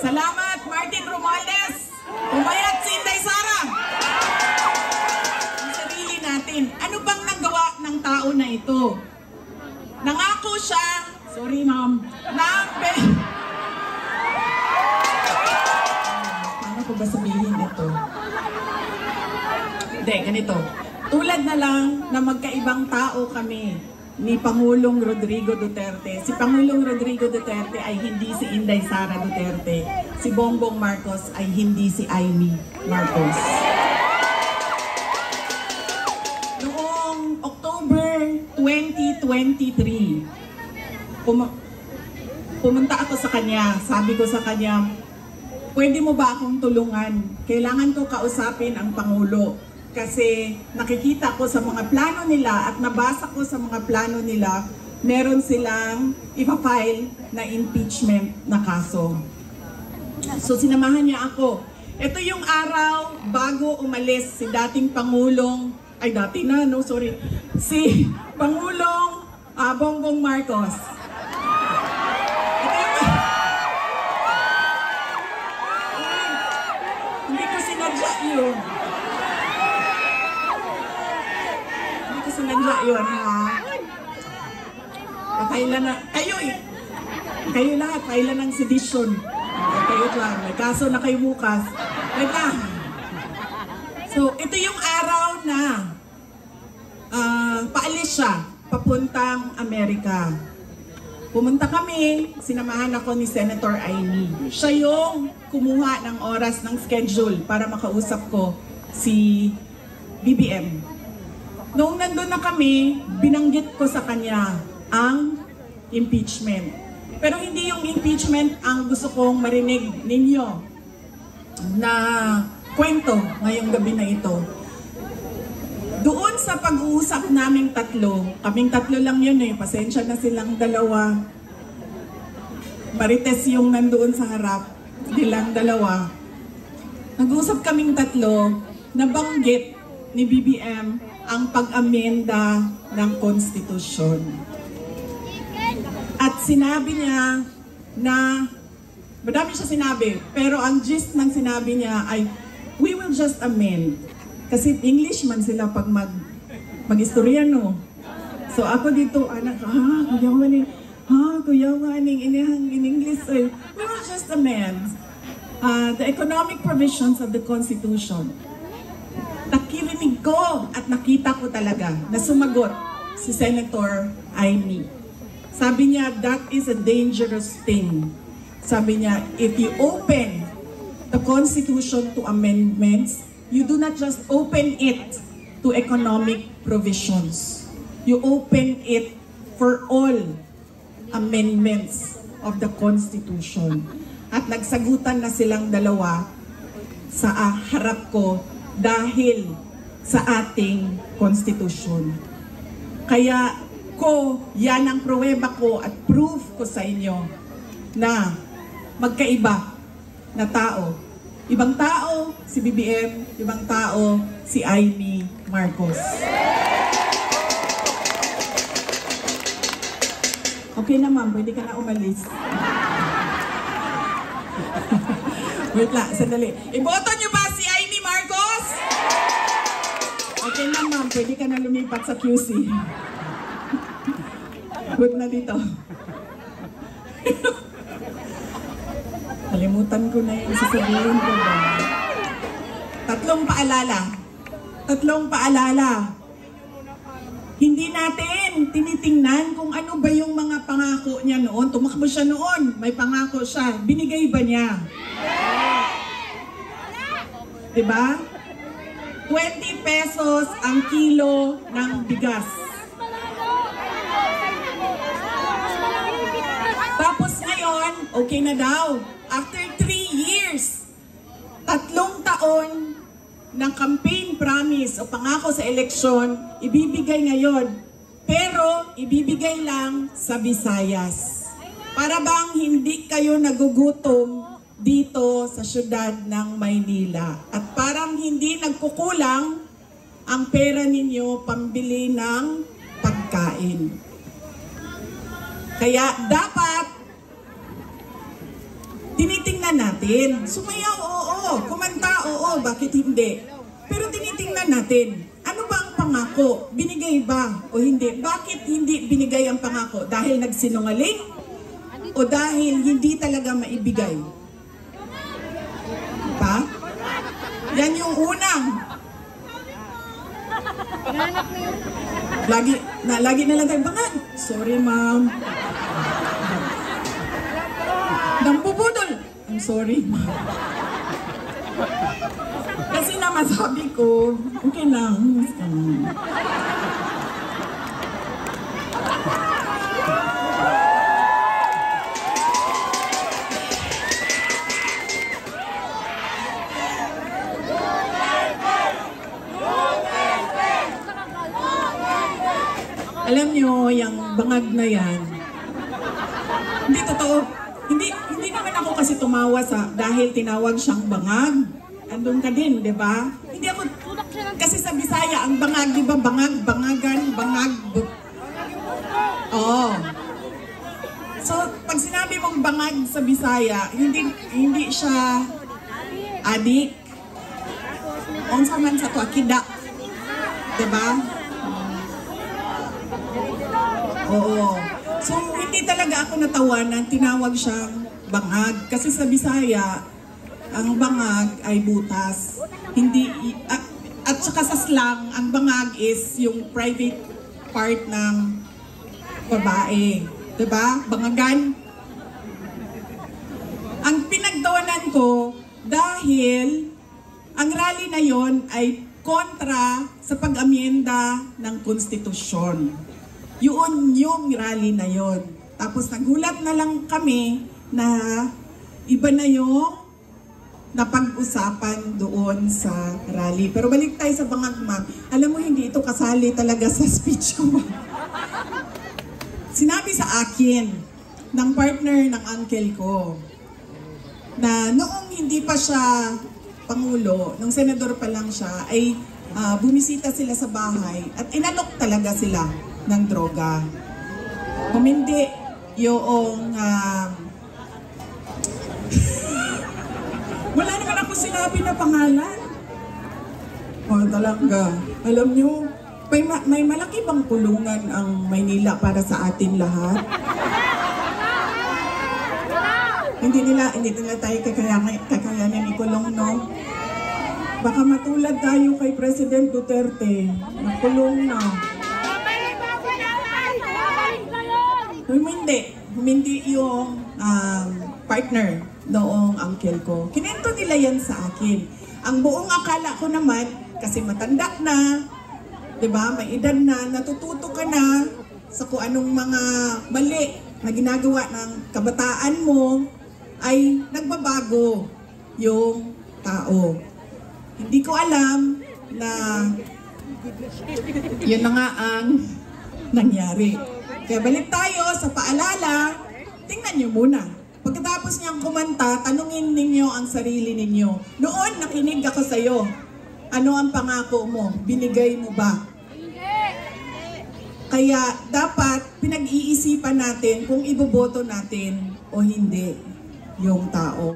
Salamat, Martin Romualdez. Pumayat si Inday Sara. Ang sarili natin. Ano bang nagawa ng tao na ito? Nangako siya, sorry ma'am, paano ko ba sabihin ito? Hindi, ganito. Tulad na lang na magkaibang tao kami ni Pangulong Rodrigo Duterte. Si Pangulong Rodrigo Duterte ay hindi si Inday Sara Duterte. Si Bongbong Marcos ay hindi si Amy Marcos. Noong October 2023, pumunta ako sa kanya. Sabi ko sa kanya, pwede mo ba akong tulungan? Kailangan ko kausapin ang Pangulo. Kasi nakikita ko sa mga plano nila at nabasa ko sa mga plano nila, meron silang ipa-file na impeachment na kaso. So sinamahan niya ako. Ito yung araw bago umalis si dating Pangulong, si Pangulong Bongbong Marcos. Hindi ko sinadya yun. Sinadya yun, ha? Kailan na, kayo lahat, kailan ng sedition. Kayo dyan, may kaso na kayo bukas. Teka. So, ito yung araw na paalis siya, papuntang Amerika. Pumunta kami, sinamahan ako ni Senator Amy. Siya yung kumuha ng oras ng schedule para makausap ko si BBM. Noong nandun na kami, binanggit ko sa kanya ang impeachment. Pero hindi yung impeachment ang gusto kong marinig ninyo na kwento ngayong gabi na ito. Doon sa pag-uusap naming kaming tatlo lang yun eh, pasensya na silang dalawa. Marites yung nandoon sa harap, nilang dalawa. Nag-uusap kaming tatlo, nabanggit ni BBM ang pag-amenda ng konstitusyon. At sinabi niya na, madami siya sinabi, pero ang gist ng sinabi niya ay, we will just amend. Kasi English man sila pag mag-istorya, no? So ako dito, anak, kuya maning, in English, we will just amend the economic provisions of the Constitution. Nakirinig ko at nakita ko talaga na sumagot si Senator Amy. Sabi niya, that is a dangerous thing. Sabi niya, if you open the Constitution to amendments, you do not just open it to economic provisions. You open it for all amendments of the Constitution. At nagsagutan na silang dalawa sa harap ko dahil sa ating konstitusyon. Kaya yan ang pruweba ko at proof ko sa inyo na magkaiba na tao. Ibang tao si BBM, ibang tao si Amy Marcos. Okay na ma'am, pwede ka na umalis. Wait lang, sandali. Iboto niyo ba si Amy Marcos? Okay na ma'am, pwede ka na lumipat sa QC. Good na dito. Kalimutan ko na yung sasabihin ko ba. Tatlong paalala. Hindi natin tinitingnan kung ano ba yung mga pangako niya noon. Tumakbo siya noon, may pangako siya. Binigay ba niya? Diba? 20 pesos ang kilo ng bigas. Tapos ngayon, okay na daw. After 3 years, 3 taon ng campaign promise o pangako sa eleksyon, ibibigay ngayon. Pero ibibigay lang sa Visayas. Para bang hindi kayo nagugutom dito sa syudad ng Maynila. At parang hindi nagkukulang ang pera ninyo pambili ng pagkain. Kaya dapat tinitingnan tinitingnan natin. Sumayaw, oo. Kumanta, oo. Bakit hindi? Pero tinitingnan natin. Ano ba ang pangako? Binigay ba o hindi? Bakit hindi binigay ang pangako? Dahil nagsinungaling? O dahil hindi talaga maibigay? Diba? Yan yung unang. Lagi na lang tayo bangag. Sorry, ma'am. Nampupudol. I'm sorry, ma'am. Kasi naman sabi ko, okay lang. Alam nyo, yung bangag na yan, hindi totoo. Hindi naman ako kasi tumawa dahil tinawag siyang bangag. Andun ka din, di ba? Hindi ako, kasi sa Bisaya, ang bangag, di ba? Bangag, bangagan, bangag. Oo. So, pag sinabi mong bangag sa Bisaya, hindi siya adik. Unsa man sa to, akida. Di ba? Oo. So, hindi talaga ako natawanan, tinawag siyang bangag. Kasi sa Bisaya, ang bangag ay butas. Hindi, at saka sa slang, ang bangag is yung private part ng babae. Diba? Bangagan. Ang pinagtawanan ko, dahil ang rally na yon ay kontra sa pag-amyenda ng konstitusyon. Yun yung rally na yon. Tapos nagulat na lang kami na iba na yung napag-usapan doon sa rally. Pero balik tayo sa bangag, ma'am. Alam mo, hindi ito kasali talaga sa speech ko. Sinabi sa akin ng partner ng uncle ko na noong hindi pa siya Pangulo, nung senador pa lang siya, ay bumisita sila sa bahay at inalok talaga sila ng droga. Kung hindi yung wala naman ako sinabi na pangalan. O talaga, alam nyo, may malaki bang kulungan ang Maynila para sa atin lahat? Hindi nila tayo kakayanin ikulong, no? Baka matulad tayo kay President Duterte. Nakulong na. Humindi yung partner noong uncle ko. Kinento nila yan sa akin. Ang buong akala ko naman, kasi matanda na, diba, may edad na, natututo ka na sa kung anong mga mali na ginagawa ng kabataan mo, ay nagbabago yung tao. Hindi ko alam na yun na nga ang nangyari. Kaya balik tayo sa paalala, tingnan nyo muna. Pagkatapos niyang kumanta, tanungin ninyo ang sarili ninyo. Noon, nakinig ako sa'yo. Ano ang pangako mo? Binigay mo ba? Kaya dapat pinag-iisipan natin kung iboboto natin o hindi yung tao.